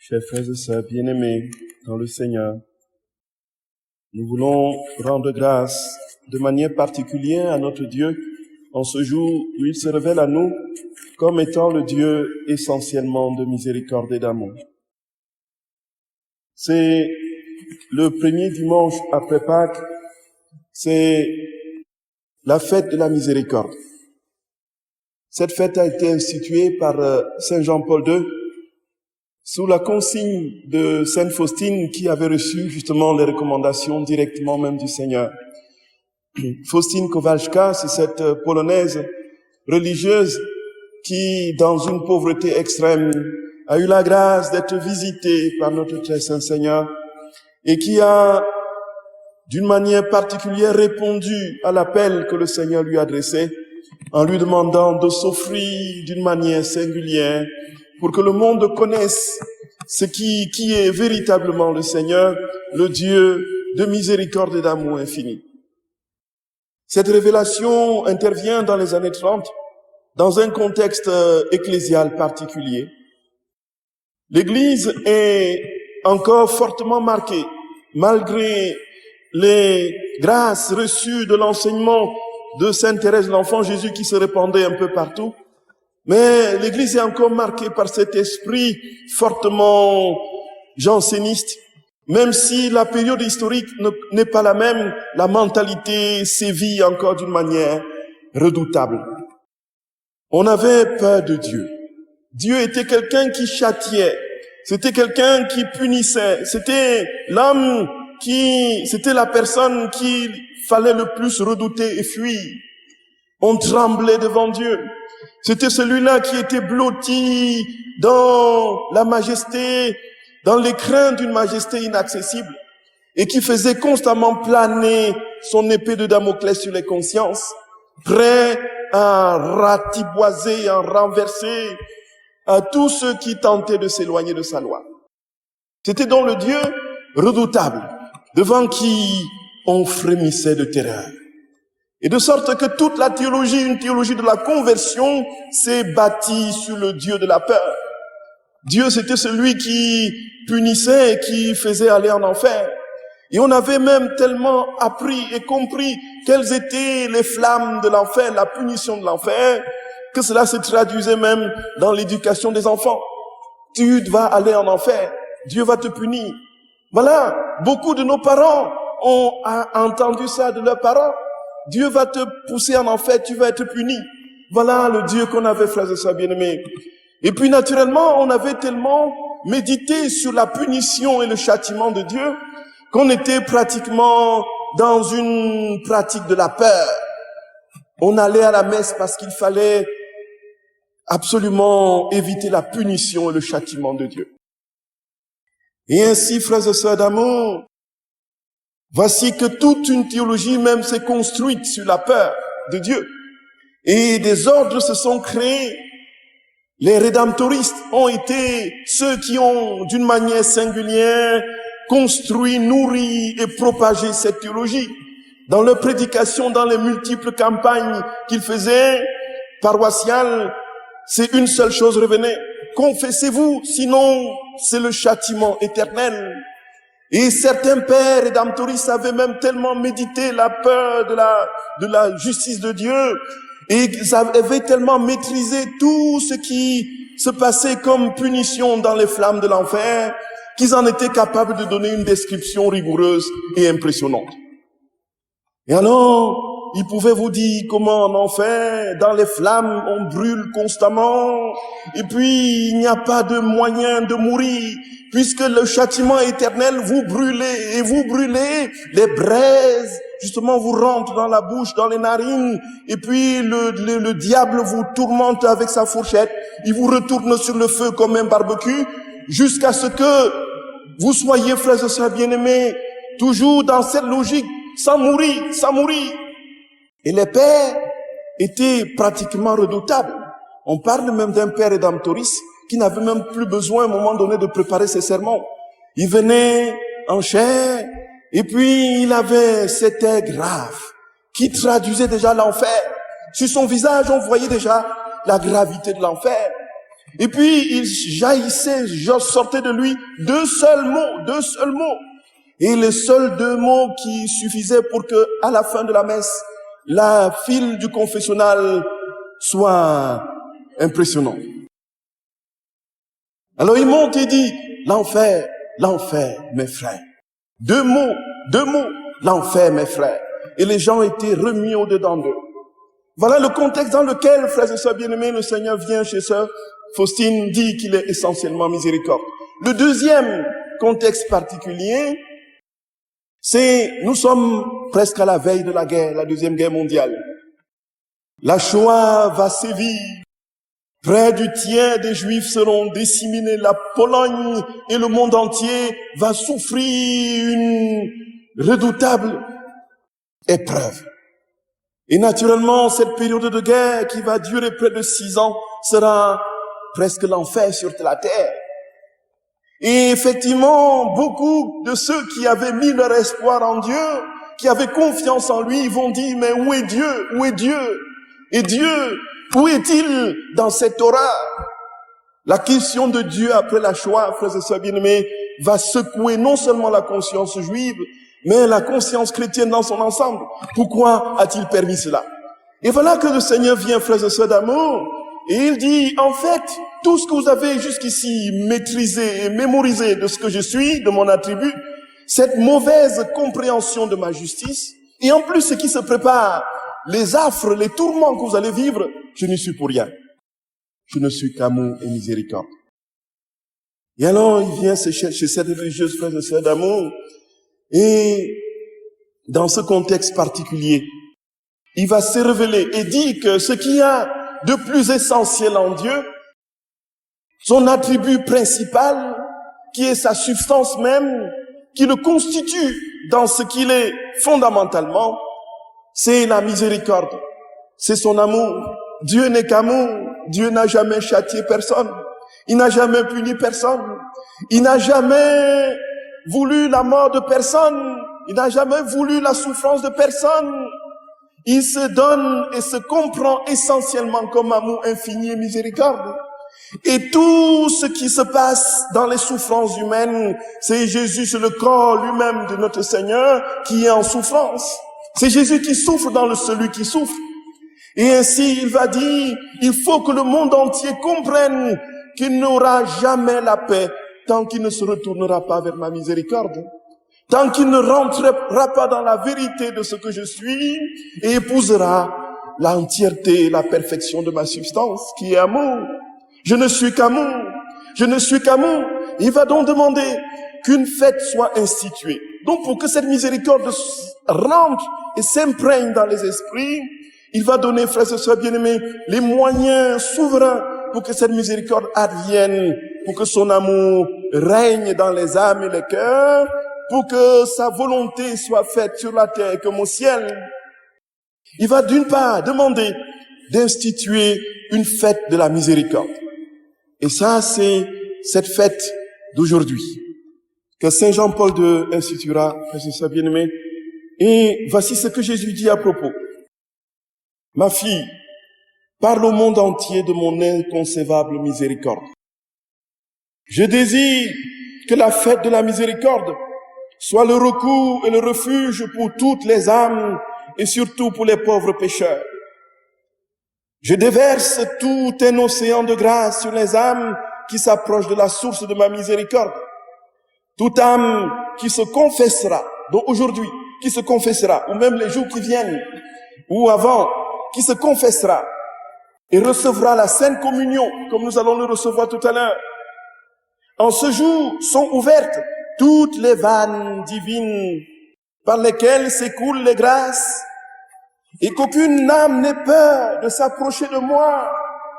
Chers frères et sœurs bien-aimés dans le Seigneur, nous voulons rendre grâce de manière particulière à notre Dieu en ce jour où il se révèle à nous comme étant le Dieu essentiellement de miséricorde et d'amour. C'est le premier dimanche après Pâques, c'est la fête de la miséricorde. Cette fête a été instituée par Saint Jean-Paul II sous la consigne de Sainte Faustine qui avait reçu justement les recommandations directement même du Seigneur. Faustine Kowalska, c'est cette Polonaise religieuse qui, dans une pauvreté extrême, a eu la grâce d'être visitée par notre très saint Seigneur et qui a, d'une manière particulière, répondu à l'appel que le Seigneur lui adressait en lui demandant de s'offrir d'une manière singulière pour que le monde connaisse ce qui est véritablement le Seigneur, le Dieu de miséricorde et d'amour infini. Cette révélation intervient dans les années 30, dans un contexte ecclésial particulier. L'Église est encore fortement marquée, malgré les grâces reçues de l'enseignement de Sainte Thérèse de l'Enfant Jésus qui se répandait un peu partout. Mais l'Église est encore marquée par cet esprit fortement janséniste. Même si la période historique n'est pas la même, la mentalité sévit encore d'une manière redoutable. On avait peur de Dieu. Dieu était quelqu'un qui châtiait. C'était quelqu'un qui punissait. C'était c'était la personne qu'il fallait le plus redouter et fuir. On tremblait devant Dieu. C'était celui-là qui était blotti dans la majesté, dans les craintes d'une majesté inaccessible et qui faisait constamment planer son épée de Damoclès sur les consciences, prêt à ratiboiser, à renverser à tous ceux qui tentaient de s'éloigner de sa loi. C'était donc le Dieu redoutable, devant qui on frémissait de terreur. Et de sorte que toute la théologie, une théologie de la conversion, s'est bâtie sur le Dieu de la peur. Dieu, c'était celui qui punissait et qui faisait aller en enfer. Et on avait même tellement appris et compris quelles étaient les flammes de l'enfer, la punition de l'enfer, que cela se traduisait même dans l'éducation des enfants. Tu vas aller en enfer, Dieu va te punir. Voilà, beaucoup de nos parents ont entendu ça de leurs parents. Dieu va te pousser en enfer, tu vas être puni. Voilà le Dieu qu'on avait, frères et sœurs bien-aimés. Et puis naturellement, on avait tellement médité sur la punition et le châtiment de Dieu qu'on était pratiquement dans une pratique de la peur. On allait à la messe parce qu'il fallait absolument éviter la punition et le châtiment de Dieu. Et ainsi, frères et sœurs d'amour, voici que toute une théologie même s'est construite sur la peur de Dieu. Et des ordres se sont créés. Les rédemptoristes ont été ceux qui ont, d'une manière singulière, construit, nourri et propagé cette théologie. Dans leurs prédications, dans les multiples campagnes qu'ils faisaient, paroissiales, c'est une seule chose revenait. Confessez-vous, sinon c'est le châtiment éternel. Et certains pères rédemptoristes avaient même tellement médité la peur de la justice de Dieu et ils avaient tellement maîtrisé tout ce qui se passait comme punition dans les flammes de l'enfer qu'ils en étaient capables de donner une description rigoureuse et impressionnante. Et alors, ils pouvaient vous dire comment en enfer, dans les flammes, on brûle constamment, et puis il n'y a pas de moyen de mourir, puisque le châtiment éternel, vous brûlez, et vous brûlez, les braises, justement, vous rentrent dans la bouche, dans les narines, et puis le diable vous tourmente avec sa fourchette, il vous retourne sur le feu comme un barbecue, jusqu'à ce que vous soyez, frères et sœurs bien-aimés, toujours dans cette logique, sans mourir. Et les pères étaient pratiquement redoutables. On parle même d'un père rédemptoriste qui n'avait même plus besoin à un moment donné de préparer ses sermons. Il venait en chair et puis il avait cet air grave qui traduisait déjà l'enfer. Sur son visage, on voyait déjà la gravité de l'enfer. Et puis, il jaillissait, sortait de lui deux seuls mots. Et les seuls deux mots qui suffisaient pour que, à la fin de la messe, la file du confessionnal soit impressionnante. Alors il monte et dit, l'enfer, mes frères. Deux mots, l'enfer, mes frères. Et les gens étaient remis au-dedans d'eux. Voilà le contexte dans lequel, frères et sœurs bien-aimés, le Seigneur vient chez sœur Faustine, dit qu'il est essentiellement miséricorde. Le deuxième contexte particulier, c'est, nous sommes presque à la veille de la guerre, la deuxième guerre mondiale. La Shoah va sévir. Près du tiers des Juifs seront disséminés. La Pologne et le monde entier va souffrir une redoutable épreuve. Et naturellement, cette période de guerre qui va durer près de 6 ans sera presque l'enfer sur la terre. Et effectivement, beaucoup de ceux qui avaient mis leur espoir en Dieu, qui avaient confiance en lui, vont dire, mais où est Dieu? Où est Dieu? Et Dieu, où est-il dans cette horreur? La question de Dieu après la Shoah, frères et sœurs bien-aimés, va secouer non seulement la conscience juive, mais la conscience chrétienne dans son ensemble. Pourquoi a-t-il permis cela? Et voilà que le Seigneur vient, frères et sœurs d'amour, et il dit, en fait, tout ce que vous avez jusqu'ici maîtrisé et mémorisé de ce que je suis, de mon attribut, cette mauvaise compréhension de ma justice, et en plus ce qui se prépare, les affres, les tourments que vous allez vivre, je n'y suis pour rien. Je ne suis qu'amour et miséricorde. Et alors, il vient chez cette religieuse, frères et sœurs d'amour, et dans ce contexte particulier, il va se révéler et dire que ce qu'il y a de plus essentiel en Dieu, son attribut principal, qui est sa substance même, qui le constitue dans ce qu'il est fondamentalement, c'est la miséricorde, c'est son amour. Dieu n'est qu'amour, Dieu n'a jamais châtié personne, il n'a jamais puni personne, il n'a jamais voulu la mort de personne, il n'a jamais voulu la souffrance de personne. Il se donne et se comprend essentiellement comme amour infini et miséricorde. Et tout ce qui se passe dans les souffrances humaines, c'est Jésus, c'est le corps lui-même de notre Seigneur qui est en souffrance. C'est Jésus qui souffre dans celui qui souffre. Et ainsi, il va dire, il faut que le monde entier comprenne qu'il n'aura jamais la paix tant qu'il ne se retournera pas vers ma miséricorde. Tant qu'il ne rentrera pas dans la vérité de ce que je suis et épousera l'entièreté et la perfection de ma substance, qui est amour. Je ne suis qu'amour. Je ne suis qu'amour. Il va donc demander qu'une fête soit instituée. Donc, pour que cette miséricorde rentre et s'imprègne dans les esprits, il va donner, frères et sœurs bien-aimés, les moyens souverains pour que cette miséricorde advienne, pour que son amour règne dans les âmes et les cœurs, pour que sa volonté soit faite sur la terre comme au ciel. Il va d'une part demander d'instituer une fête de la miséricorde. Et ça, c'est cette fête d'aujourd'hui que Saint Jean-Paul II instituera, frères et sœurs bien-aimés. Et voici ce que Jésus dit à propos. Ma fille, parle au monde entier de mon inconcevable miséricorde. Je désire que la fête de la miséricorde soit le recours et le refuge pour toutes les âmes et surtout pour les pauvres pécheurs. Je déverse tout un océan de grâce sur les âmes qui s'approchent de la source de ma miséricorde. Toute âme qui se confessera, donc aujourd'hui, qui se confessera, ou même les jours qui viennent, ou avant, qui se confessera et recevra la Sainte Communion, comme nous allons le recevoir tout à l'heure. En ce jour sont ouvertes toutes les vannes divines par lesquelles s'écoulent les grâces, et qu'aucune âme n'ait peur de s'approcher de moi.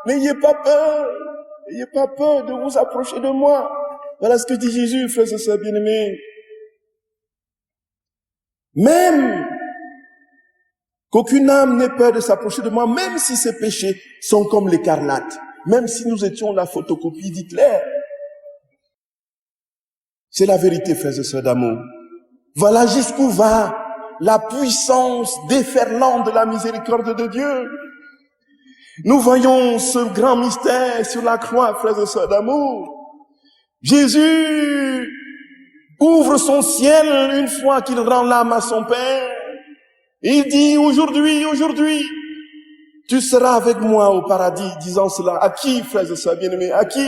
N'ayez pas peur de vous approcher de moi. Voilà ce que dit Jésus, frères et sœurs bien-aimés. Même qu'aucune âme n'ait peur de s'approcher de moi, même si ses péchés sont comme l'écarlate, même si nous étions la photocopie d'Hitler. C'est la vérité, frères et sœurs d'amour. Voilà jusqu'où va la puissance déferlante de la miséricorde de Dieu. Nous voyons ce grand mystère sur la croix, frères et sœurs d'amour. Jésus ouvre son ciel une fois qu'il rend l'âme à son Père. Il dit, aujourd'hui, tu seras avec moi au paradis, disant cela. À qui, frères et sœurs bien-aimés? À qui?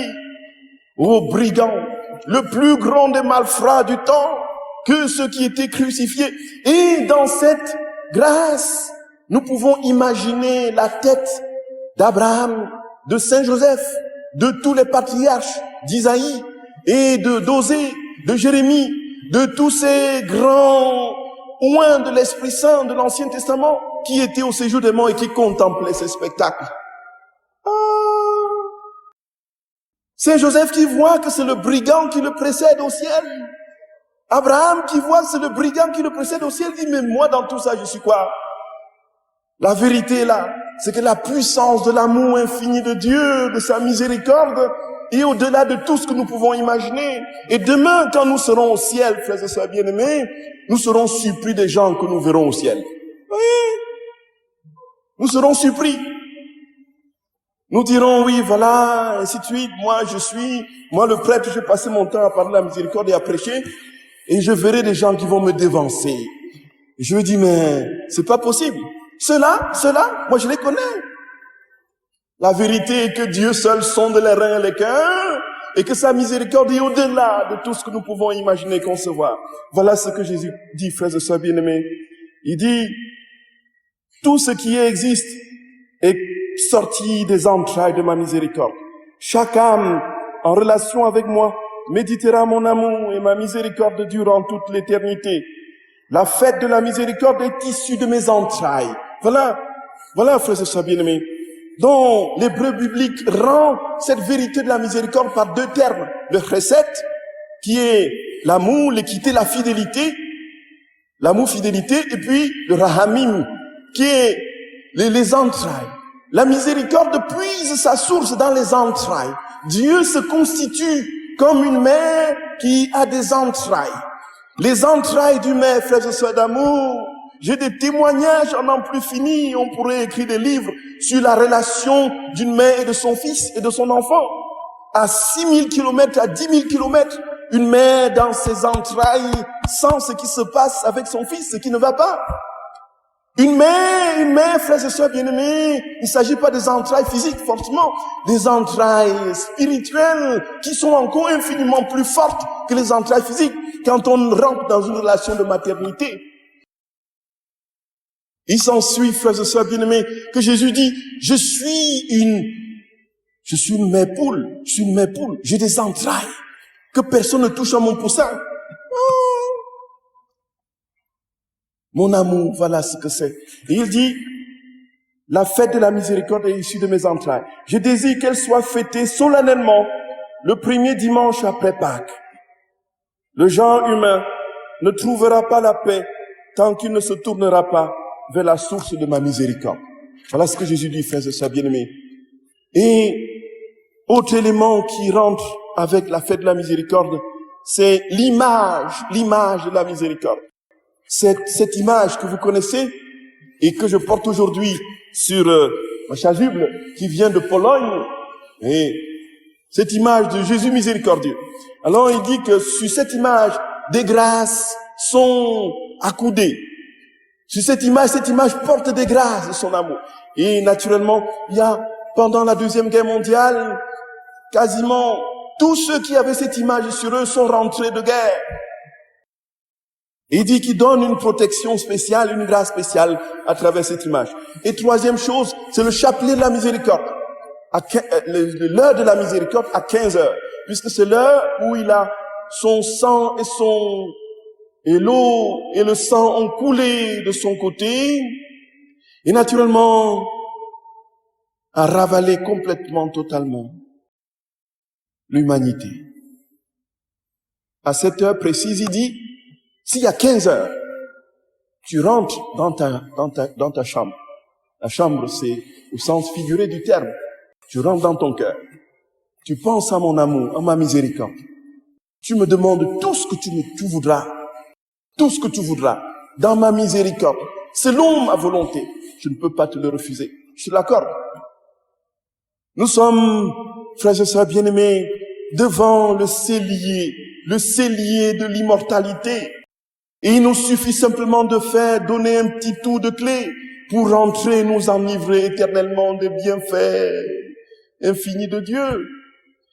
Aux brigands, le plus grand des malfrats du temps, que ceux qui étaient crucifiés. Et dans cette grâce, nous pouvons imaginer la tête d'Abraham, de Saint Joseph, de tous les patriarches, d'Isaïe et d'Osée, de Jérémie, de tous ces grands oints de l'Esprit Saint de l'Ancien Testament qui étaient au séjour des morts et qui contemplaient ces spectacles. Saint Joseph qui voit que c'est le brigand qui le précède au ciel. Abraham qui voit que c'est le brigand qui le précède au ciel, dit, mais moi dans tout ça je suis quoi? La vérité là, c'est que la puissance de l'amour infini de Dieu, de sa miséricorde, est au-delà de tout ce que nous pouvons imaginer. Et demain, quand nous serons au ciel, frères et sœurs bien-aimés, nous serons surpris des gens que nous verrons au ciel. Oui, nous serons surpris. Nous dirons, oui, voilà, ainsi de suite, moi le prêtre, je vais passer mon temps à parler de la miséricorde et à prêcher, et je verrai des gens qui vont me dévancer. Et je me dis, mais c'est pas possible. Ceux-là, moi je les connais. La vérité est que Dieu seul sonde les reins et les cœurs, et que sa miséricorde est au-delà de tout ce que nous pouvons imaginer et concevoir. Voilà ce que Jésus dit, frères et sœurs bien-aimés. Il dit, tout ce qui existe est sorti des entrailles de ma miséricorde. Chaque âme en relation avec moi méditera mon amour et ma miséricorde durant toute l'éternité. La fête de la miséricorde est issue de mes entrailles. Voilà, frères et sœurs bien-aimés, dont l'hébreu biblique rend cette vérité de la miséricorde par deux termes. Le chesed, qui est l'amour, l'équité, la fidélité, l'amour, fidélité, et puis le rahamim, qui est les entrailles. La miséricorde puise sa source dans les entrailles. Dieu se constitue comme une mère qui a des entrailles. Les entrailles du mère, frères et sœurs d'amour. J'ai des témoignages en n'en plus fini. On pourrait écrire des livres sur la relation d'une mère et de son fils et de son enfant. À 6000 kilomètres, à 10 000 kilomètres, une mère dans ses entrailles sent ce qui se passe avec son fils, ce qui ne va pas. Une mère, frères et sœurs bien-aimés, il ne s'agit pas des entrailles physiques, forcément, des entrailles spirituelles qui sont encore infiniment plus fortes que les entrailles physiques quand on rentre dans une relation de maternité. Il s'ensuit, frères et sœurs bien-aimés, que Jésus dit, je suis une mère poule, j'ai des entrailles, que personne ne touche à mon poussin. Mon amour, voilà ce que c'est. Et il dit, la fête de la miséricorde est issue de mes entrailles. Je désire qu'elle soit fêtée solennellement le premier dimanche après Pâques. Le genre humain ne trouvera pas la paix tant qu'il ne se tournera pas vers la source de ma miséricorde. Voilà ce que Jésus dit, frères et sœurs bien-aimés. Et autre élément qui rentre avec la fête de la miséricorde, c'est l'image de la miséricorde. Cette image que vous connaissez et que je porte aujourd'hui sur ma chasuble qui vient de Pologne, et cette image de Jésus miséricordieux. Alors il dit que sur cette image, des grâces sont accoudées. Sur cette image porte des grâces de son amour. Et naturellement, il y a, pendant la Deuxième Guerre mondiale, quasiment tous ceux qui avaient cette image sur eux sont rentrés de guerre. Et il dit qu'il donne une protection spéciale, une grâce spéciale à travers cette image. Et troisième chose, c'est le chapelet de la miséricorde. L'heure de la miséricorde à 15 heures. Puisque c'est l'heure où il a son sang et l'eau et le sang ont coulé de son côté. Et naturellement, a ravalé complètement, totalement l'humanité. À cette heure précise, il dit, s'il y a 15 heures, tu rentres dans ta chambre. La chambre, c'est au sens figuré du terme. Tu rentres dans ton cœur. Tu penses à mon amour, à ma miséricorde. Tu me demandes tout ce que tu voudras. Tout ce que tu voudras. Dans ma miséricorde. Selon ma volonté. Je ne peux pas te le refuser. Je te l'accorde. Nous sommes, frères et sœurs bien-aimés, devant le cellier de l'immortalité. Et il nous suffit simplement de donner un petit tour de clé pour rentrer, nous enivrer éternellement des bienfaits infinis de Dieu.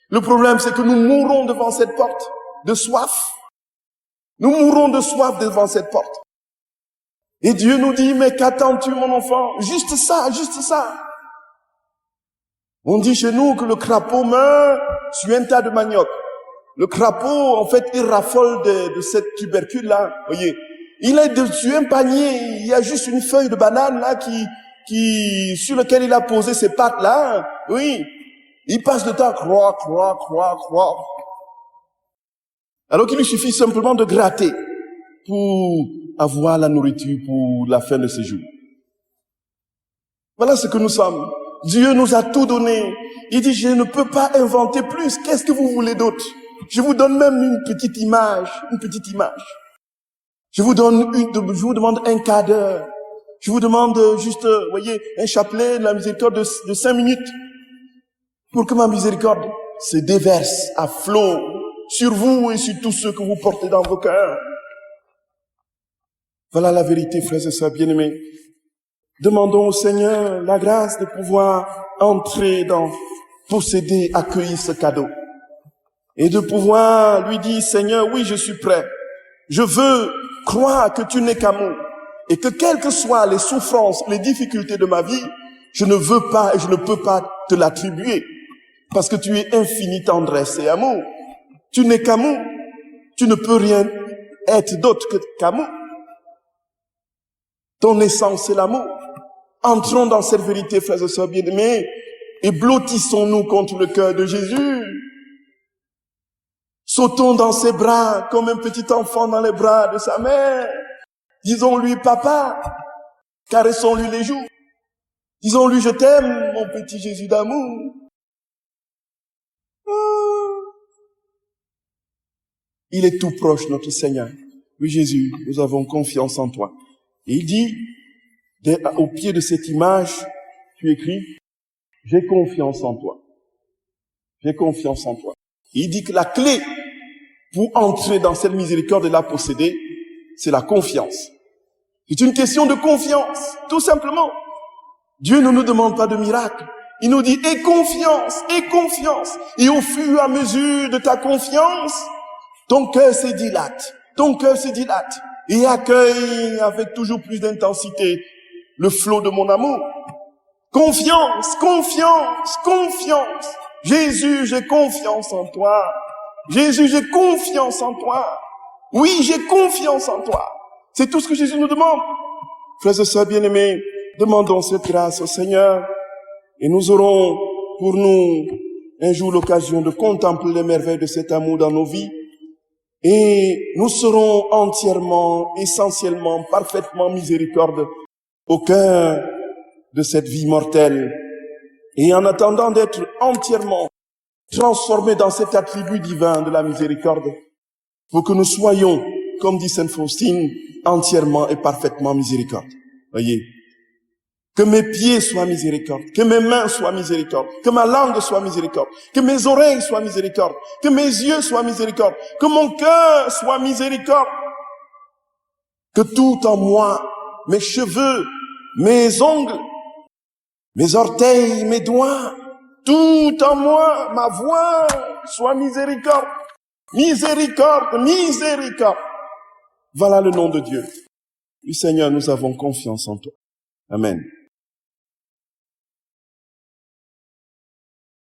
Le problème, c'est que nous mourrons devant cette porte de soif. Nous mourrons de soif devant cette porte. Et Dieu nous dit, mais qu'attends-tu, mon enfant? Juste ça, juste ça. On dit chez nous que le crapaud meurt sur un tas de manioc. Le crapaud, en fait, il raffole de cette tubercule-là. Voyez, il est dessus un panier. Il y a juste une feuille de banane là sur lequel il a posé ses pattes là. Oui, il passe le temps, croix. Alors qu'il lui suffit simplement de gratter pour avoir la nourriture pour la fin de ses jours. Voilà ce que nous sommes. Dieu nous a tout donné. Il dit, je ne peux pas inventer plus. Qu'est-ce que vous voulez d'autre? Je vous donne même une petite image. Je vous demande un quart d'heure. Je vous demande juste, voyez, un chapelet de la miséricorde de 5 minutes pour que ma miséricorde se déverse à flot sur vous et sur tous ceux que vous portez dans vos cœurs. Voilà la vérité, frères et sœurs bien-aimés. Demandons au Seigneur la grâce de pouvoir entrer posséder, accueillir ce cadeau. Et de pouvoir lui dire, Seigneur, oui, je suis prêt. Je veux croire que tu n'es qu'amour. Et que quelles que soient les souffrances, les difficultés de ma vie, je ne veux pas et je ne peux pas te l'attribuer. Parce que tu es infini tendresse et amour. Tu n'es qu'amour. Tu ne peux rien être d'autre qu'amour. Ton essence, c'est l'amour. Entrons dans cette vérité, frères et sœurs bien-aimés, et blottissons-nous contre le cœur de Jésus. Sautons dans ses bras comme un petit enfant dans les bras de sa mère. Disons-lui, papa, caressons-lui les joues. Disons-lui, je t'aime, mon petit Jésus d'amour. Il est tout proche, notre Seigneur. Oui, Jésus, nous avons confiance en toi. Et il dit, au pied de cette image, tu écris, j'ai confiance en toi. J'ai confiance en toi. Et il dit que la clé pour entrer dans cette miséricorde et la posséder, c'est la confiance. C'est une question de confiance, tout simplement. Dieu ne nous demande pas de miracle. Il nous dit, aie confiance, aie confiance. Et au fur et à mesure de ta confiance, ton cœur se dilate. Ton cœur se dilate. Et accueille avec toujours plus d'intensité le flot de mon amour. Confiance, confiance, confiance. Jésus, j'ai confiance en toi. Jésus, j'ai confiance en toi. Oui, j'ai confiance en toi. C'est tout ce que Jésus nous demande. Frères et sœurs bien-aimés, demandons cette grâce au Seigneur et nous aurons pour nous un jour l'occasion de contempler les merveilles de cet amour dans nos vies et nous serons entièrement, essentiellement, parfaitement miséricorde au cœur de cette vie mortelle. Et en attendant d'être entièrement transformés dans cet attribut divin de la miséricorde, pour que nous soyons, comme dit Sainte Faustine, entièrement et parfaitement miséricorde. Voyez, que mes pieds soient miséricorde, que mes mains soient miséricorde, que ma langue soit miséricorde, que mes oreilles soient miséricorde, que mes yeux soient miséricorde, que mon cœur soit miséricorde, que tout en moi, mes cheveux, mes ongles, mes orteils, mes doigts, tout en moi, ma voix, soit miséricorde. Miséricorde, miséricorde. Voilà le nom de Dieu. Oui, Seigneur, nous avons confiance en toi. Amen.